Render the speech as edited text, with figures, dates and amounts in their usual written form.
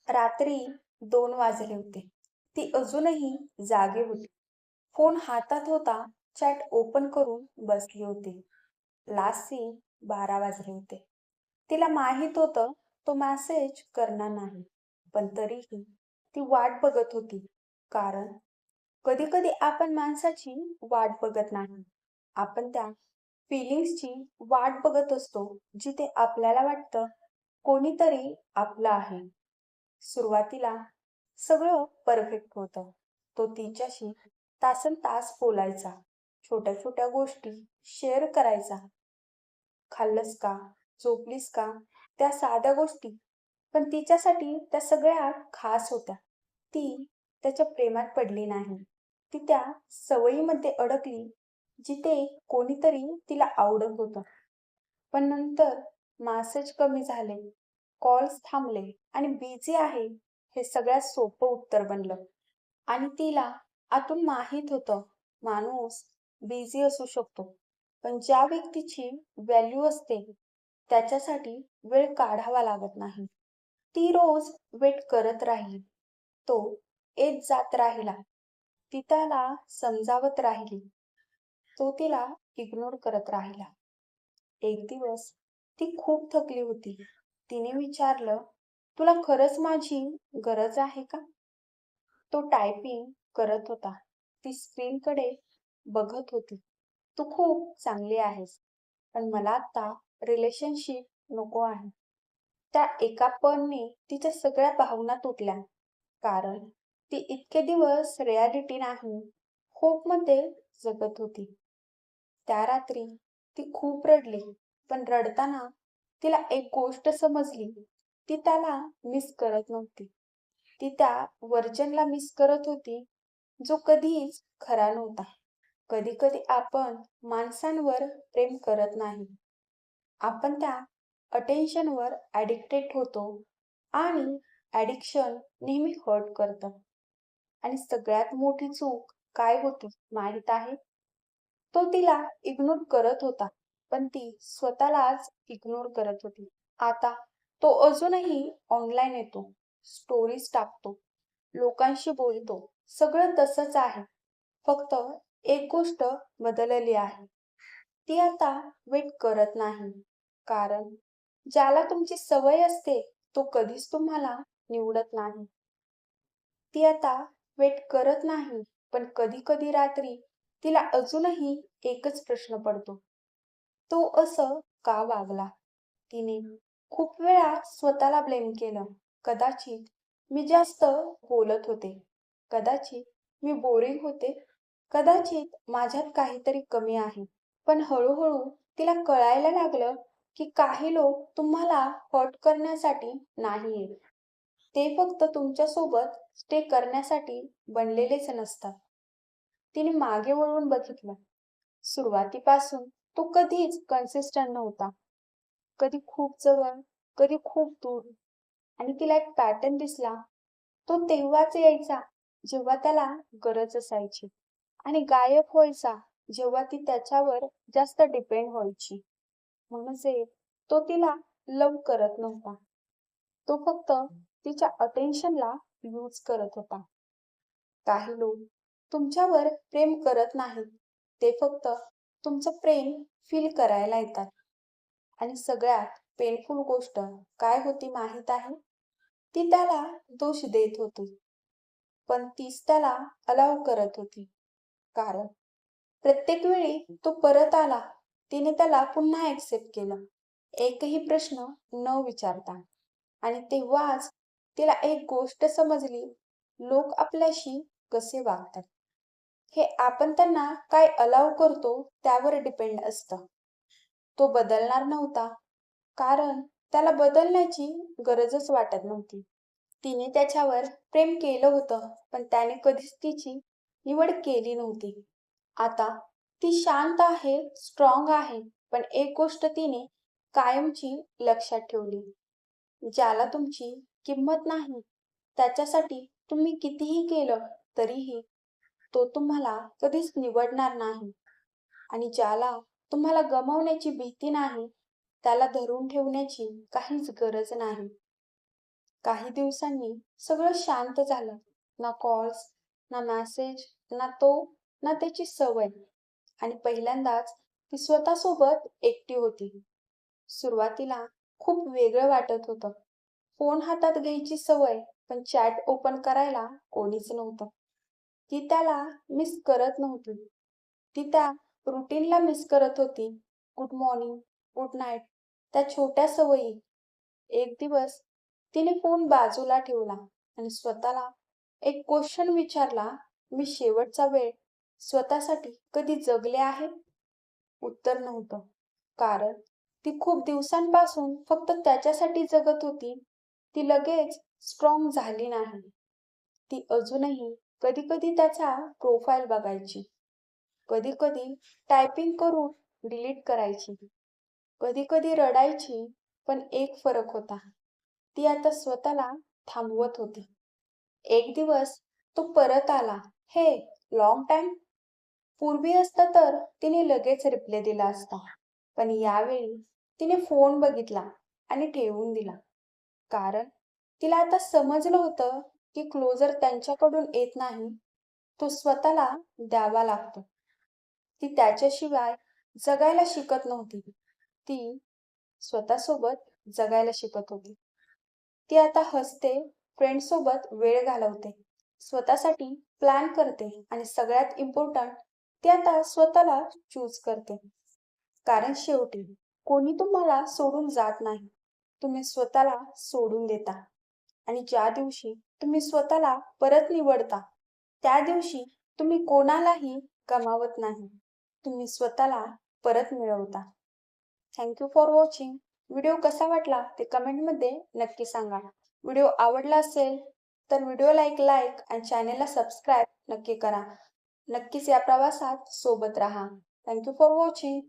रात्री 2 वाजले होते. ती अजूनही जागी होती. फोन हातात होता. चॅट ओपन करून बसली होती. लास्ट सीन 12 वाजले होते. तिला माहीत होतं तो मेसेज करणार नाही. पण तरीही ती वाट बघत होती. कारण कधी-कधी आपण माणसाची वाट बघत नाही. आपण त्या फीलिंग्सची वाट बघत असतो, जिथे आपल्याला वाटतं कोणीतरी आपलं आहे. सुरुवातीला सगळं परफेक्ट होतं. तो तिच्याशी तासनतास बोलायचा. छोट्या-छोट्या गोष्टी शेअर करायचा. खाल्लंस का? झोपलीस का? त्या साध्या गोष्टी. पण तिच्यासाठी त्या सगळ्या खास होत्या. ती त्याच्या प्रेमात पडली नाही. ती त्या सवयीमध्ये अडकली, जिथे कोणीतरी तिला आवडत होतं. पण नंतर मेसेज कमी झाले, कॉल्स थांबले आणि बिझी आहे हे सगळ्यात सोपं उत्तर बनलं. आणि तिला आतून माहीत होतं, माणूस बिझी असू शकतो, पण ज्या व्यक्तीची व्हॅल्यू असते, त्याच्यासाठी वेळ काढावा लागत नाही. ती रोज वेट करत राहिली. तो येत जात राहिला. ती त्याला समजावत राहिली. तो तिला इग्नोर करत राहिला. एक दिवस ती खूप थकली होती. तिने विचारलं, "तुला खरंच माझी गरज आहे का?" तो टायपिंग करत होता. ती स्क्रीनकडे बघत होती. "तू खूप चांगली आहेस, पण मला आता रिलेशनशिप नको आहे." त्या एका पळने तिच्या सगळ्या भावना तुटल्या. कारण ती इतके दिवस रिॲलिटी नाही, होपमध्ये जगत होती. त्या रात्री ती खूप रडली. पण रडताना तिला एक गोष्ट समजली. ती त्याला मिस करत नव्हती. ती त्या व्हर्जनला मिस करत होती, जो कधीच खरा नव्हता. कधी-कधी आपण माणसांवर प्रेम करत नाही. आपण त्या अटेन्शनवर ॲडिक्टेड होतो आणि ॲडिक्शन नेहमी हर्ट करतं. आणि सगळ्यात मोठी चूक काय होती माहीत आहे? तो तिला इग्नोर करत होता, पण ती स्वतःलाच इग्नोर करत होती. आता तो अजूनही ऑनलाईन येतो, स्टोरीज टाकतो, लोकांशी बोलतो. सगळं तसंच आहे. फक्त एक गोष्ट बदलली आहे. ती आता वेट करत नाही. कारण ज्याला तुमची सवय असते, तो कधीच तुम्हाला निवडत नाही. ती आता वेट करत नाही. पण कधी-कधी रात्री तिला अजूनही एकच प्रश्न पडतो. तो असं का वागला? तिने खूप वेळा स्वतःला ब्लेम केलं. कदाचित मी जास्त बोलत होते. कदाचित मी बोरिंग होते. कदाचित माझ्यात काहीतरी कमी आहे. पण हळू-हळू तिला कळायला लागलं, की काही लोक तुम्हाला हर्ट करण्यासाठी नाही येत. ते फक्त तुमच्यासोबत स्टे करण्यासाठी बनलेलेच नसतात. तिने मागे वळून बघितलं. सुरुवातीपासून तो कधीच कन्सिस्टंट नव्हता. कधी खूप जवळ, कधी खूप दूर. आणि तिला एक पॅटर्न दिसला. तो तेव्हाच यायचा, जेव्हा त्याला गरज असायची. आणि गायब व्हायचा, जेव्हा ती त्याच्यावर जास्त डिपेंड व्हायची. म्हणजे तो तिला लव्ह करत नव्हता. तो फक्त तिच्या अटेन्शनला यूज करत होता. काही लोक तुमच्यावर प्रेम करत नाहीत. ते फक्त तुमचं प्रेम फील करायला येतात. आणि सगळ्यात पेनफुल गोष्ट काय होती माहीत आहे? ती त्याला दोष देत होती. पण तीच त्याला अलाव करत होती. कारण प्रत्येक वेळी तो परत आला, तिने त्याला पुन्हा एक्सेप्ट केलं. एकही प्रश्न न विचारता. आणि तेव्हाच तिला एक गोष्ट समजली, लोक आपल्याशी कसे वागतात, हे आपण त्यांना काय अलाव करतो त्यावर डिपेंड असतं. तो बदलणार नव्हता, कारण त्याला बदलण्याची गरजच वाटत नव्हती. तिने त्याच्यावर प्रेम केलं होतं, पण त्याने कधीच तिची निवड केली नव्हती. आता ती शांत आहे, स्ट्रॉंग आहे, पण एक गोष्ट तिने कायमची लक्षात ठेवली. ज्याला तुमची किंमत नाही, त्याच्यासाठी तुम्ही कितीही केलं तरीही तो तुम्हाला कधीच निवडणार नाही. आणि ज्याला तुम्हाला गमावण्याची भीती नाही, त्याला धरून ठेवण्याची काहीच गरज नाही. काही दिवसांनी सगळं शांत झालं. ना कॉल्स, ना मेसेज, ना त्याची सवय. आणि पहिल्यांदाच ती स्वतःसोबत एकटी होती. सुरुवातीला खूप वेगळं वाटत होतं. फोन हातात घ्यायची सवय, पण चॅट ओपन करायला कोणीच नव्हतं. ती त्याला मिस करत नव्हती. ती त्या रुटीनला मिस करत होती. गुड मॉर्निंग, गुड नाईट, त्या छोट्या सवयी. एक दिवस तिने फोन बाजूला ठेवला आणि स्वतःला एक क्वेश्चन विचारला, मी शेवटचा वेळ स्वतःसाठी कधी जगले आहे? उत्तर नव्हतं. कारण ती खूप दिवसांपासून फक्त त्याच्यासाठी जगत होती. ती लगेच स्ट्रॉंग झाली नाही. ती अजूनही कधी-कधी त्याचा प्रोफाईल बघायची. कधी-कधी टायपिंग करून डिलीट करायची. कधी-कधी रडायची. पण एक फरक होता. ती आता स्वतःला थांबवत होती. एक दिवस तो परत आला. हे, लाँग टाईम? पूर्वी असतं तर तिने लगेच रिप्लाय दिला असता. पण यावेळी तिने फोन बघितला आणि ठेवून दिला. कारण तिला आता समजलं होतं की क्लोजर त्यांच्याकडून येत नाही, तो स्वतःला द्यावा लागतो. ती त्याच्याशिवाय जगायला शिकत नव्हती. ती स्वतःसोबत जगायला शिकत होती. ती आता हसते, फ्रेंड्ससोबत वेळ घालवते, स्वतःसाठी प्लॅन करते आणि सगळ्यात इम्पॉर्टंट ती आता स्वतःला चूज करते. कारण शेवटी कोणी तुम्हाला सोडून जात नाही. तुम्ही स्वतःला सोडून देता. आणि ज्या दिवशी तुम्ही स्वतःला परत निवडता, त्या दिवशी तुम्ही कोणालाही गमावत नाही. तुम्ही स्वतःला परत मिळवता. Thank you for watching. Video कसा वाटला ते कमेंटमध्ये नक्की सांगा. व्हिडिओ आवडला असेल तर व्हिडिओला एक लाईक आणि चॅनेलला सबस्क्राईब नक्की करा. नक्कीच या प्रवासात सोबत राहा. Thank you for watching.